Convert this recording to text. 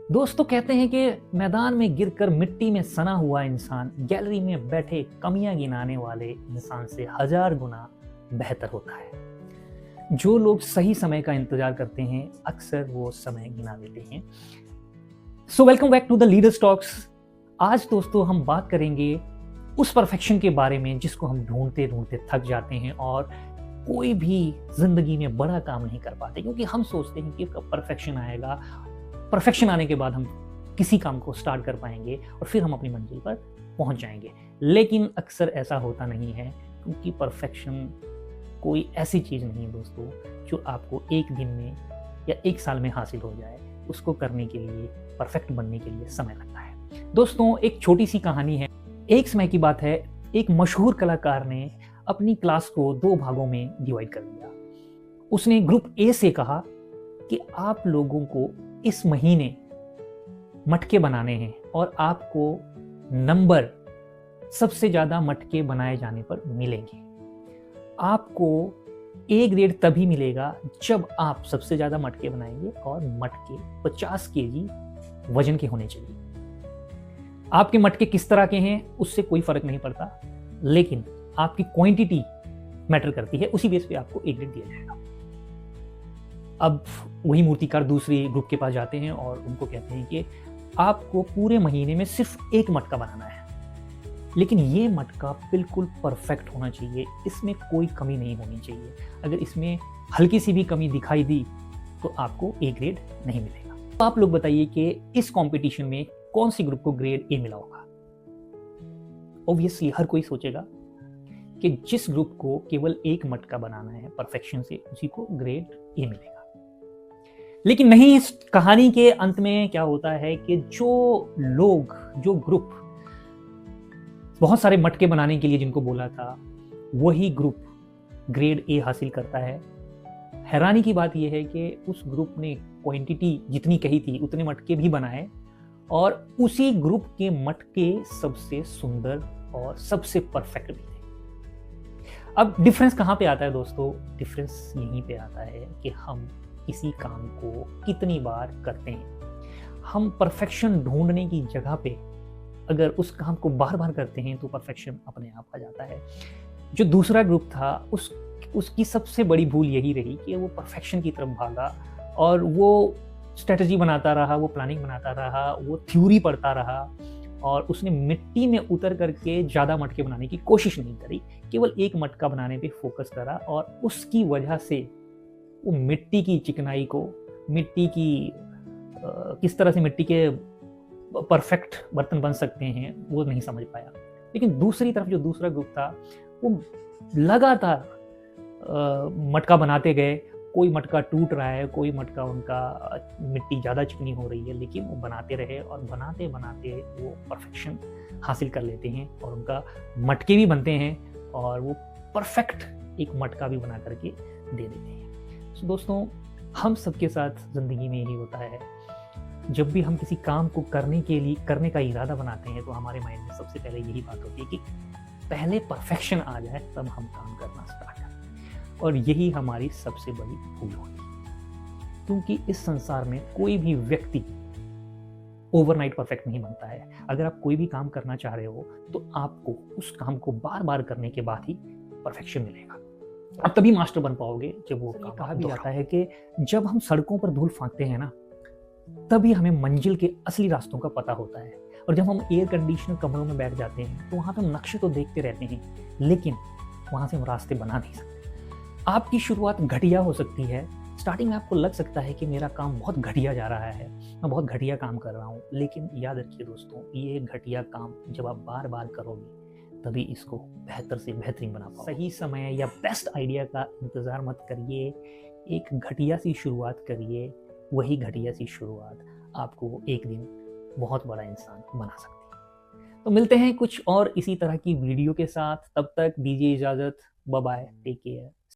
दोस्तों कहते हैं कि मैदान में गिरकर मिट्टी में सना हुआ इंसान गैलरी में बैठे कमियां गिनाने वाले इंसान से 1000 गुना बेहतर होता है। जो लोग सही समय का इंतजार करते हैं अक्सर वो समय गिना लेते हैं। So welcome back to the leaders talks. आज दोस्तों हम बात करेंगे उस परफेक्शन के बारे में जिसको हम ढूंढते ढूंढते थक जाते हैं और कोई भी जिंदगी में बड़ा काम नहीं कर पाते, क्योंकि हम सोचते हैं कि परफेक्शन आएगा, परफेक्शन आने के बाद हम किसी काम को स्टार्ट कर पाएंगे और फिर हम अपनी मंजिल पर पहुंच जाएंगे। लेकिन अक्सर ऐसा होता नहीं है, क्योंकि परफेक्शन कोई ऐसी चीज़ नहीं है दोस्तों जो आपको एक दिन में या एक साल में हासिल हो जाए। उसको करने के लिए, परफेक्ट बनने के लिए समय लगता है। दोस्तों एक छोटी सी कहानी है। एक समय की बात है, एक मशहूर कलाकार ने अपनी क्लास को 2 भागों में डिवाइड कर दिया। उसने ग्रुप ए से कहा कि आप लोगों को इस महीने मटके बनाने हैं और आपको नंबर सबसे ज्यादा मटके बनाए जाने पर मिलेंगे। आपको ए ग्रेड तभी मिलेगा जब आप सबसे ज्यादा मटके बनाएंगे और मटके 50 केजी वजन के होने चाहिए। आपके मटके किस तरह के हैं उससे कोई फर्क नहीं पड़ता, लेकिन आपकी क्वांटिटी मैटर करती है। उसी बेस पे आपको ए ग्रेड दिया जाएगा। अब वही मूर्तिकार दूसरे ग्रुप के पास जाते हैं और उनको कहते हैं कि आपको पूरे महीने में सिर्फ एक मटका बनाना है, लेकिन ये मटका बिल्कुल परफेक्ट होना चाहिए, इसमें कोई कमी नहीं होनी चाहिए। अगर इसमें हल्की सी भी कमी दिखाई दी तो आपको ए ग्रेड नहीं मिलेगा। तो आप लोग बताइए कि इस कंपटीशन में कौन सी ग्रुप को ग्रेड ए मिला होगा। ऑब्वियसली हर कोई सोचेगा कि जिस ग्रुप को केवल एक मटका बनाना है परफेक्शन से, उसी को ग्रेड ए मिलेगा। लेकिन नहीं, इस कहानी के अंत में क्या होता है कि जो लोग, जो ग्रुप बहुत सारे मटके बनाने के लिए जिनको बोला था, वही ग्रुप ग्रेड ए हासिल करता है। हैरानी की बात यह है कि उस ग्रुप ने क्वांटिटी जितनी कही थी उतने मटके भी बनाए और उसी ग्रुप के मटके सबसे सुंदर और सबसे परफेक्ट भी थे। अब डिफरेंस कहाँ पे आता है दोस्तों? डिफरेंस यहीं पे आता है कि हम किसी काम को कितनी बार करते हैं। हम परफेक्शन ढूंढने की जगह पे अगर उस काम को बार बार करते हैं तो परफेक्शन अपने आप आ जाता है। जो दूसरा ग्रुप था उसकी सबसे बड़ी भूल यही रही कि वो परफेक्शन की तरफ भागा और वो स्ट्रेटजी बनाता रहा, वो प्लानिंग बनाता रहा, वो थ्योरी पढ़ता रहा और उसने मिट्टी में उतर करके ज़्यादा मटके बनाने की कोशिश नहीं करी, केवल एक मटका बनाने पे फोकस करा और उसकी वजह से वो मिट्टी की चिकनाई को, मिट्टी की किस तरह से मिट्टी के परफेक्ट बर्तन बन सकते हैं वो नहीं समझ पाया। लेकिन दूसरी तरफ जो दूसरा ग्रुप था वो लगातार मटका बनाते गए। कोई मटका टूट रहा है, कोई मटका उनका मिट्टी ज़्यादा चिकनी हो रही है, लेकिन वो बनाते रहे और बनाते बनाते वो परफेक्शन हासिल कर लेते हैं और उनका मटके भी बनते हैं और वो परफेक्ट एक मटका भी बना करके दे देते हैं। तो दोस्तों हम सबके साथ ज़िंदगी में यही होता है। जब भी हम किसी काम को करने का इरादा बनाते हैं तो हमारे माइंड में सबसे पहले यही बात होती है कि पहले परफेक्शन आ जाए तब हम काम करना स्टार्ट करें। और यही हमारी सबसे बड़ी भूल होती है, क्योंकि इस संसार में कोई भी व्यक्ति ओवरनाइट परफेक्ट नहीं बनता है। अगर आप कोई भी काम करना चाह रहे हो तो आपको उस काम को बार बार करने के बाद ही परफेक्शन मिलेगा। आप तभी मास्टर बन पाओगे जब वो काम। कहा भी जाता है कि जब हम सड़कों पर धूल फेंकते हैं ना, तभी हमें मंजिल के असली रास्तों का पता होता है। और जब हम एयर कंडीशनर कमरों में बैठ जाते हैं तो वहां पे हम नक्शे तो देखते रहते हैं, लेकिन वहां से हम रास्ते बना नहीं सकते। आपकी शुरुआत घटिया हो सकती है। स्टार्टिंग में आपको लग सकता है कि मेरा काम बहुत घटिया जा रहा है, मैं बहुत घटिया काम कर रहा हूँ, लेकिन याद रखिए दोस्तों, ये घटिया काम जब आप बार बार करोगे तभी इसको बेहतर से बेहतरीन बना पाओगे। सही समय या बेस्ट आइडिया का इंतज़ार मत करिए, एक घटिया सी शुरुआत करिए। वही घटिया सी शुरुआत आपको एक दिन बहुत बड़ा इंसान बना सकती है। तो मिलते हैं कुछ और इसी तरह की वीडियो के साथ, तब तक दीजिए इजाज़त। Bye bye, take care.